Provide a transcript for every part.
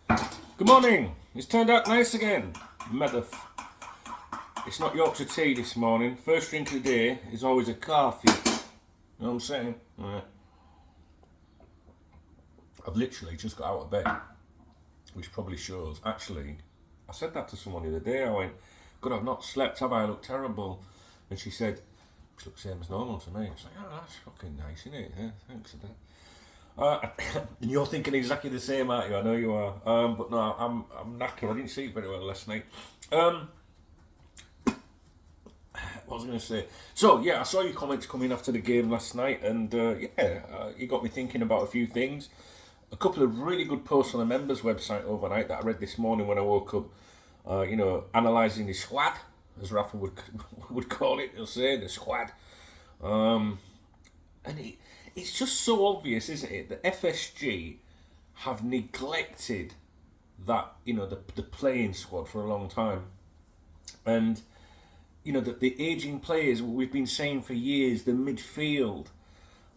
Good morning. It's turned out nice again. Medeth. It's not Yorkshire tea this morning. First drink of the day is always a coffee. You know what I'm saying? Yeah. I've literally just got out of bed, which probably shows. Actually, I said that to someone the other day. I went, God, I've not slept, have I? I look terrible. And she said, you look the same as normal to me. It's like, oh, that's fucking nice, isn't it? Yeah, thanks for that. And you're thinking exactly the same, aren't you? I know you are. But no, I'm knackered. I didn't sleep very well last night. What was I going to say? So, yeah, I saw your comments coming after the game last night, and you got me thinking about a few things. A couple of really good posts on the members' website overnight that I read this morning when I woke up. Analysing the squad, as Rafa would call it. He'll say the squad. And it's just so obvious, isn't it, that FSG have neglected that, the playing squad for a long time. And, the ageing players, we've been saying for years, the midfield.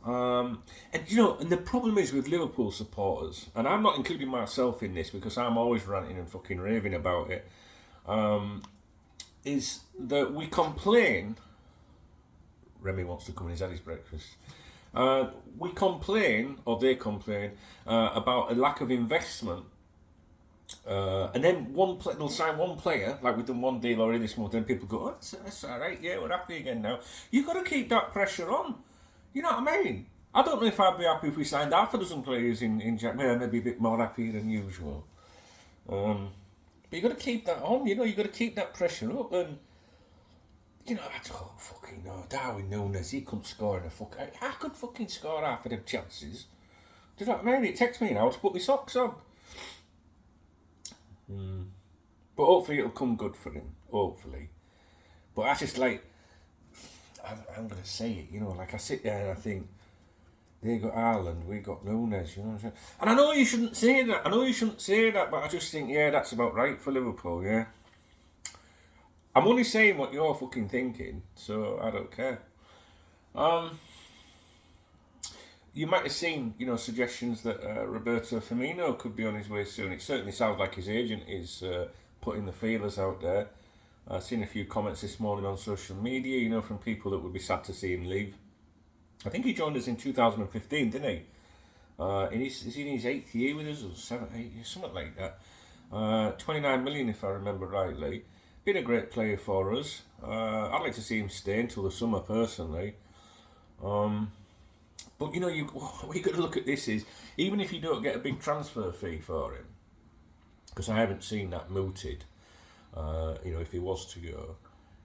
And the problem is with Liverpool supporters, and I'm not including myself in this because I'm always ranting and fucking raving about it, is that we complain. Remy wants to come and he's had his breakfast. We complain, or they complain, about a lack of investment. And then they'll sign one player, like we've done one deal already this month, and people go, oh, that's all right, yeah, we're happy again now. You've got to keep that pressure on. You know what I mean? I don't know if I'd be happy if we signed half a dozen players in Jack. Maybe a bit more happy than usual. But you've got to keep that on, you've got to keep that pressure up. And, I don't fucking know. Darwin Núñez, he couldn't score in I could fucking score half of them chances. Do you know what I mean? It takes me an hour to put my socks on. But hopefully it'll come good for him. Hopefully. But I just I'm going to say it, I sit there and I think, they got Ireland, we got Núñez, you know what I'm saying? And I know you shouldn't say that. But I just think, yeah, that's about right for Liverpool, yeah. I'm only saying what you're fucking thinking, so I don't care. You might have seen, suggestions that Roberto Firmino could be on his way soon. It certainly sounds like his agent is putting the feelers out there. I've seen a few comments this morning on social media, from people that would be sad to see him leave. I think he joined us in 2015, didn't he? Is he in his 8th year with us, or 7th, 8th year, something like that. 29 million, if I remember rightly. Been a great player for us. I'd like to see him stay until the summer, personally. But what you got to look at this is, even if you don't get a big transfer fee for him, because I haven't seen that mooted. If he was to go,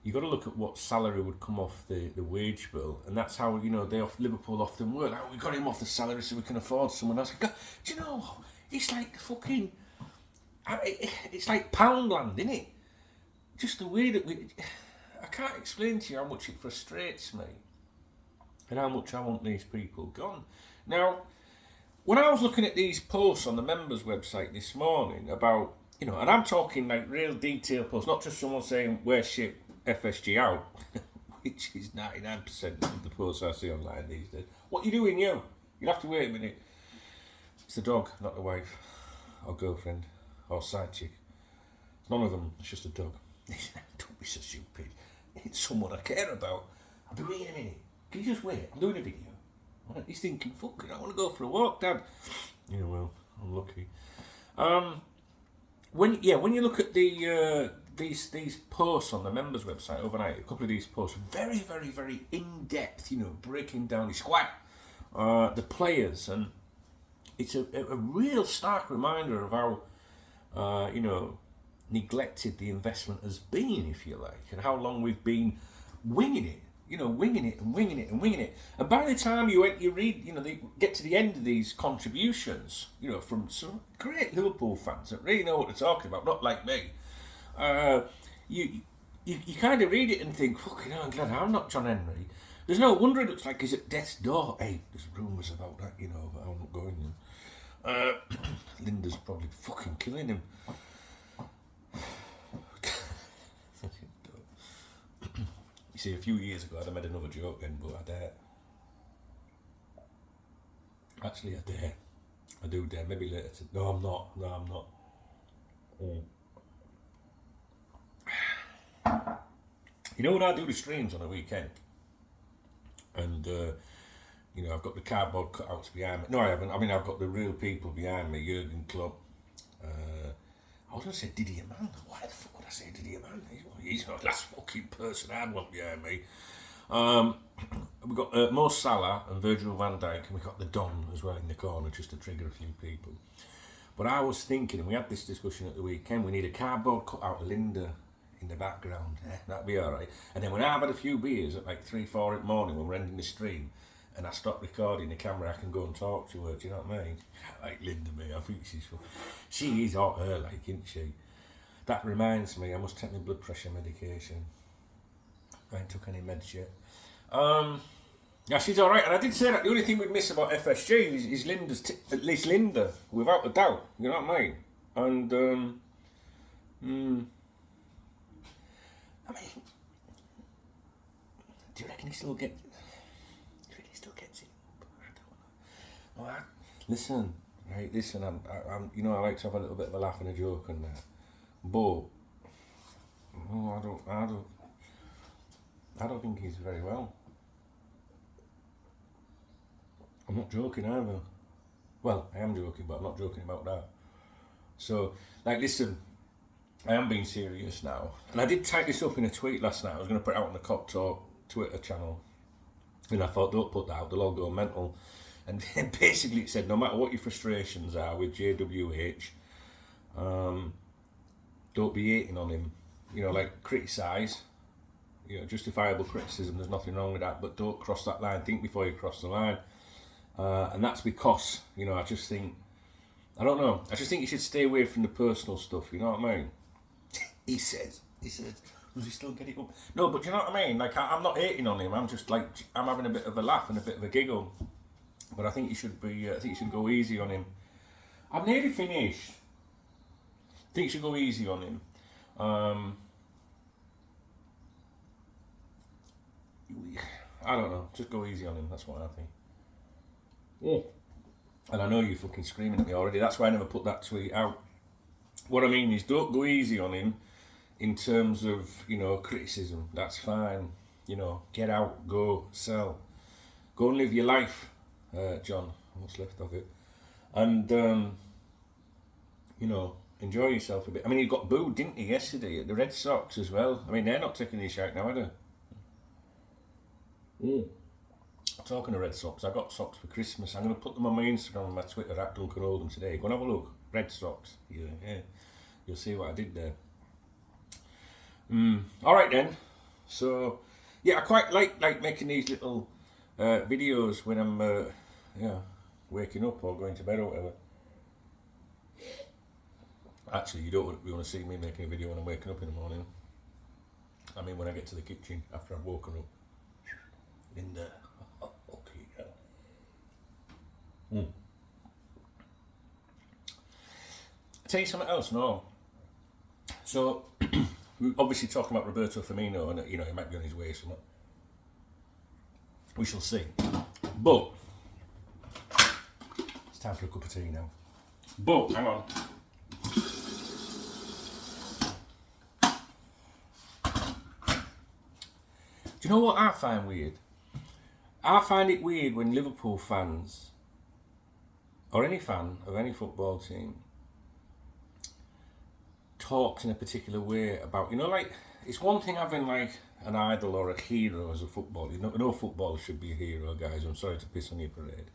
you got to look at what salary would come off the wage bill, and that's how Liverpool often work. Like, we got him off the salary so we can afford someone else. Do you know? It's like fucking. It's like Poundland, isn't it? Just the way that I can't explain to you how much it frustrates me, and how much I want these people gone. Now, when I was looking at these posts on the members' website this morning about. And I'm talking like real detailed posts, not just someone saying, where's shit FSG out, which is 99% of the posts I see online these days. What you doing, you? You'll have to wait a minute. It's the dog, not the wife, or girlfriend, or side chick. None of them, it's just a dog. Don't be so stupid. It's someone I care about. I'll be waiting a minute. Can you just wait? I'm doing a video. He's thinking, fucking, I want to go for a walk, Dad. Yeah, well, I'm lucky. When you look at these posts on the members' website overnight, a couple of these posts, very, very, very in-depth, breaking down the squad, the players, and it's a real stark reminder of how, neglected the investment has been, if you like, and how long we've been winging it. Winging it. And by the time you read, they get to the end of these contributions, from some great Liverpool fans that really know what they're talking about, not like me. You kind of read it and think, fucking hell, I'm glad I'm not John Henry. There's no wonder it looks like he's at death's door. Hey, there's rumours about that, but I'm not going there. Linda's probably fucking killing him. You see, a few years ago I'd have made another joke then, but I dare. Actually, I dare. I do dare. Maybe later. No, I'm not. You know when I do the streams on a weekend, and you know, I've got the cardboard cutouts behind me. No, I haven't. I mean, I've got the real people behind me. Jurgen Klopp. I was going to say Didier Man. Why the fuck would I say Didier Man? He's not the last fucking person I'd want behind me. We've got Mo Salah and Virgil van Dijk, and we've got the Don as well in the corner, just to trigger a few people. But I was thinking, and we had this discussion at the weekend, we need a cardboard cutout of Linda in the background. That'd be alright. And then when I've had a few beers at like 3-4 in the morning when we're ending the stream, and I stop recording the camera, I can go and talk to her. Do you know what I mean? I like Linda, mate. I think she is hot, her, like, isn't she? That reminds me, I must take my blood pressure medication. I ain't took any meds yet. Yeah, she's alright. And I did say that the only thing we miss about FSG is Linda's, at least Linda, without a doubt. You know what I mean? And, I mean, do you reckon he still gets it? I don't know. Listen, I'm, you know, I like to have a little bit of a laugh and a joke and that. But, I don't think he's very well. I'm not joking either. Well, I am joking, but I'm not joking about that. So, like, listen, I am being serious now. And I did type this up in a tweet last night. I was going to put it out on the KopTalk Twitter channel. And I thought, don't put that out, they'll all go mental. And then basically it said, no matter what your frustrations are with JWH, don't be hating on him. You know, like, criticise. You know, justifiable criticism, there's nothing wrong with that, but don't cross that line. Think before you cross the line. And that's because, you know, I just think you should stay away from the personal stuff, you know what I mean? He says, does he still get it up? No, but you know what I mean? Like, I'm not hating on him, I'm just like, I'm having a bit of a laugh and a bit of a giggle. But I think you should go easy on him. I'm nearly finished. I think you should go easy on him. I don't know, just go easy on him, that's what I think. Yeah. And I know you're fucking screaming at me already, that's why I never put that tweet out. What I mean is, don't go easy on him in terms of, you know, criticism. That's fine. You know, get out, go, sell. Go and live your life, John, what's left of it. And, you know, enjoy yourself a bit. I mean, he got booed, didn't he, yesterday at the Red Sox as well. I mean, they're not taking his shite now, are they? Talking of Red Sox, I got socks for Christmas. I'm going to put them on my Instagram and my Twitter at Duncan Oldham today. Go and have a look. Red Sox. Yeah. You'll see what I did there. Alright then. So, yeah, I quite like making these little videos when I'm waking up or going to bed or whatever. Actually, you don't want to see me making a video when I'm waking up in the morning. I mean, when I get to the kitchen after I've woken up. In there. Okay. I'll tell you something else, no. So, we're obviously talking about Roberto Firmino, and, you know, he might be on his way somewhere. We shall see. But, it's time for a cup of tea now. But, hang on. Do you know what I find weird? I find it weird when Liverpool fans, or any fan of any football team, talks in a particular way about, you know, like, it's one thing having like an idol or a hero as a footballer. You know, no footballer should be a hero, guys. I'm sorry to piss on your parade.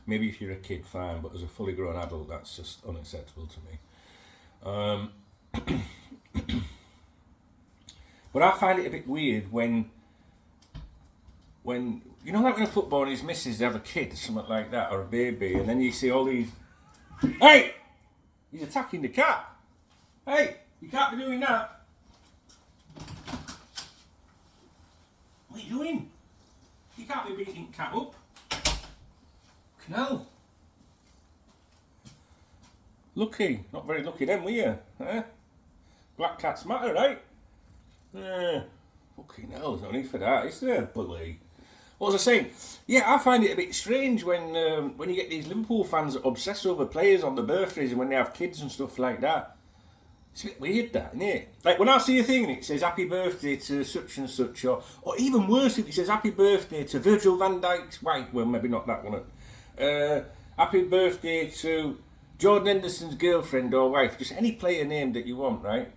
Maybe if you're a kid, fine, but as a fully grown adult, that's just unacceptable to me. But I find it a bit weird when you know, like when a footballer and his missus, they have a kid or something like that, or a baby, and then you see all these, hey, he's attacking the cat. Hey, you can't be doing that. What are you doing? You can't be beating cat up. Fucking hell. Lucky, not very lucky then, were you? Eh? Black cats matter, right? Fucking hell, there's no need for that, is there, bully? What was I saying? Yeah, I find it a bit strange when you get these Liverpool fans that obsess over players on their birthdays and when they have kids and stuff like that. It's a bit weird, that, isn't it? Like when I see a thing and it says happy birthday to such and such, or even worse, if it says happy birthday to Virgil van Dijk's wife, well, maybe not that one. Happy birthday to Jordan Henderson's girlfriend or wife, just any player name that you want, right?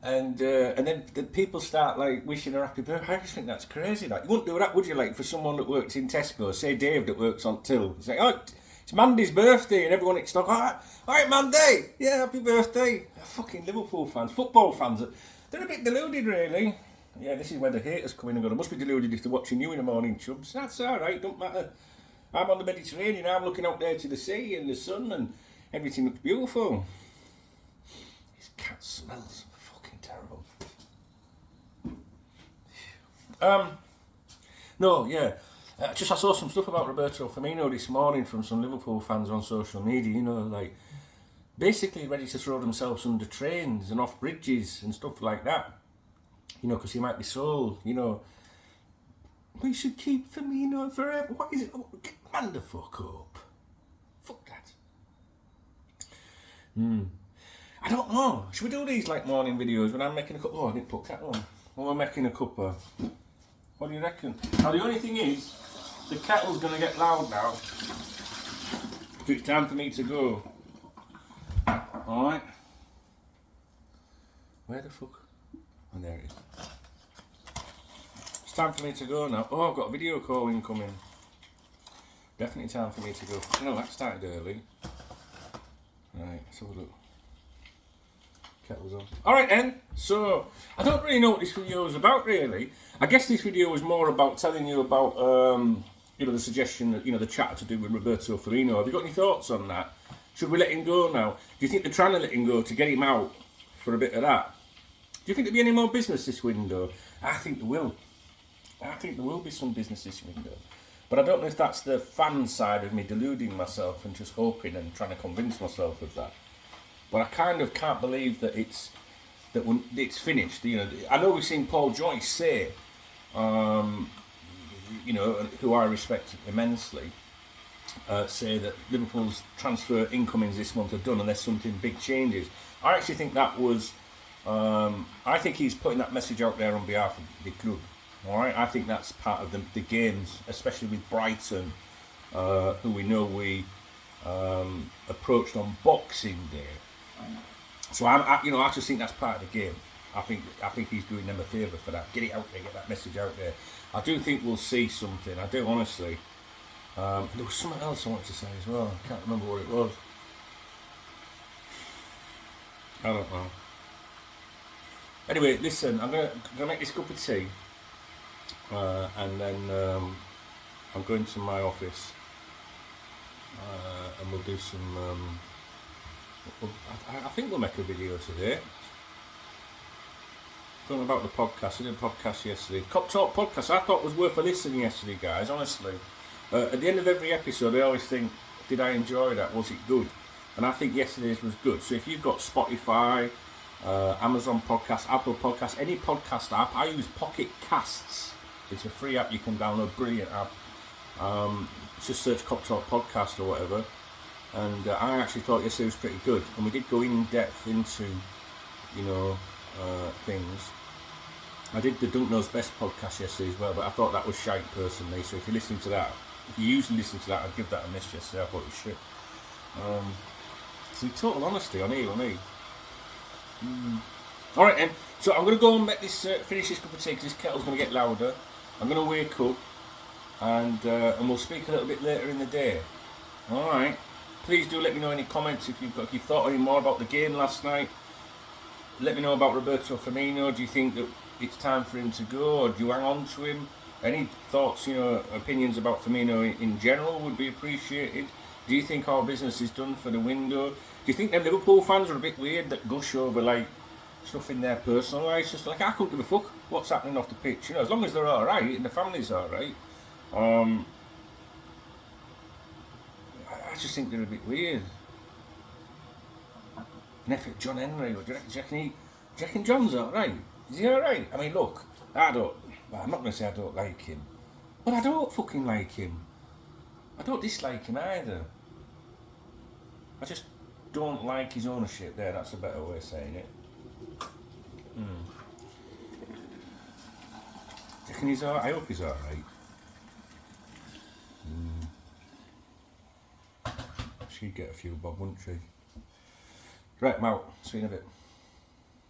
And then the people start like wishing her happy birthday. I just think that's crazy. Like you wouldn't do that, would you? Like for someone that works in Tesco, say Dave that works on Till, it's like, oh, it's Mandy's birthday, and everyone it's like, all right, Mandy, yeah, happy birthday. Fucking Liverpool fans, football fans, they're a bit deluded, really. Yeah, this is where the haters come in and go, they must be deluded if they're watching you in the morning, chubs. That's all right, don't matter. I'm on the Mediterranean, I'm looking out there to the sea and the sun, and everything looks beautiful. This cat smells fucking terrible. No, yeah. I saw some stuff about Roberto Firmino this morning from some Liverpool fans on social media, you know, like basically ready to throw themselves under trains and off bridges and stuff like that, you know, because he might be sold, you know. We should keep Firmino forever. What is it? Man the fuck up. Fuck that. I don't know. Should we do these like morning videos when I'm making a cup? Oh, I didn't put kettle on. When we're making a cuppa. What do you reckon? Now the only thing is, the kettle's going to get loud now. So it's time for me to go. Alright. Where the fuck? Oh, there it is. It's time for me to go now. Oh, I've got a video call incoming. Definitely time for me to go. No, that started early. Right, let's have a look. Kettle's on. Alright then, so I don't really know what this video is about really. I guess this video was more about telling you about you know, the suggestion that, you know, the chat to do with Roberto Firmino. Have you got any thoughts on that? Should we let him go now? Do you think they're trying to let him go to get him out for a bit of that? Do you think there'll be any more business this window? I think there will. I think there will be some business this window. But I don't know if that's the fan side of me deluding myself and just hoping and trying to convince myself of that. But I kind of can't believe that it's finished. You know, I know we've seen Paul Joyce say, you know, who I respect immensely, say that Liverpool's transfer incomings this month are done unless something big changes. I actually think that was, I think he's putting that message out there on behalf of the club. All right, I think that's part of the games, especially with Brighton, who we know we approached on Boxing Day. So I just think that's part of the game. I think he's doing them a favour for that. Get it out there, get that message out there. I do think we'll see something. I do honestly. There was something else I wanted to say as well. I can't remember what it was. I don't know. Anyway, listen. I'm gonna make this cup of tea, and then I'm going to my office, and we'll do some. I think we'll make a video today. Talking about the podcast. I did a podcast yesterday. KopTalk podcast. I thought was worth a listen yesterday, guys. Honestly, at the end of every episode, I always think, did I enjoy that? Was it good? And I think yesterday's was good. So if you've got Spotify, Amazon Podcast, Apple Podcast, any podcast app, I use Pocket Casts. It's a free app you can download. Brilliant app. Just search KopTalk podcast or whatever. And I actually thought yesterday was pretty good, and we did go in depth into, you know, things. I did the Dunk Knows Best podcast yesterday as well, but I thought that was shite personally. So if you listen to that, if you usually listen to that, I'd give that a miss yesterday. I thought it was shit. So in total honesty on here, All right then. So I'm gonna go and make this finish this cup of tea because this kettle's gonna get louder. I'm gonna wake up, and we'll speak a little bit later in the day. All right. Please do let me know any comments if you've thought any more about the game last night. Let me know about Roberto Firmino. Do you think that it's time for him to go, or do you hang on to him? Any thoughts, you know, opinions about Firmino in general would be appreciated. Do you think our business is done for the window? Do you think the Liverpool fans are a bit weird that gush over like stuff in their personal lives? Just like, I couldn't give a fuck what's happening off the pitch, you know, as long as they're all right and the family's all right. I just think they're a bit weird. And if it's John Henry, or do you reckon John's alright? Is he alright? I mean, look, I'm not going to say I don't like him, but I don't fucking like him. I don't dislike him either. don't like his ownership there, that's a better way of saying it. Do you reckon he's alright? I hope he's alright. She'd get a few bob, wouldn't she? Right, I'm out. See you in a bit.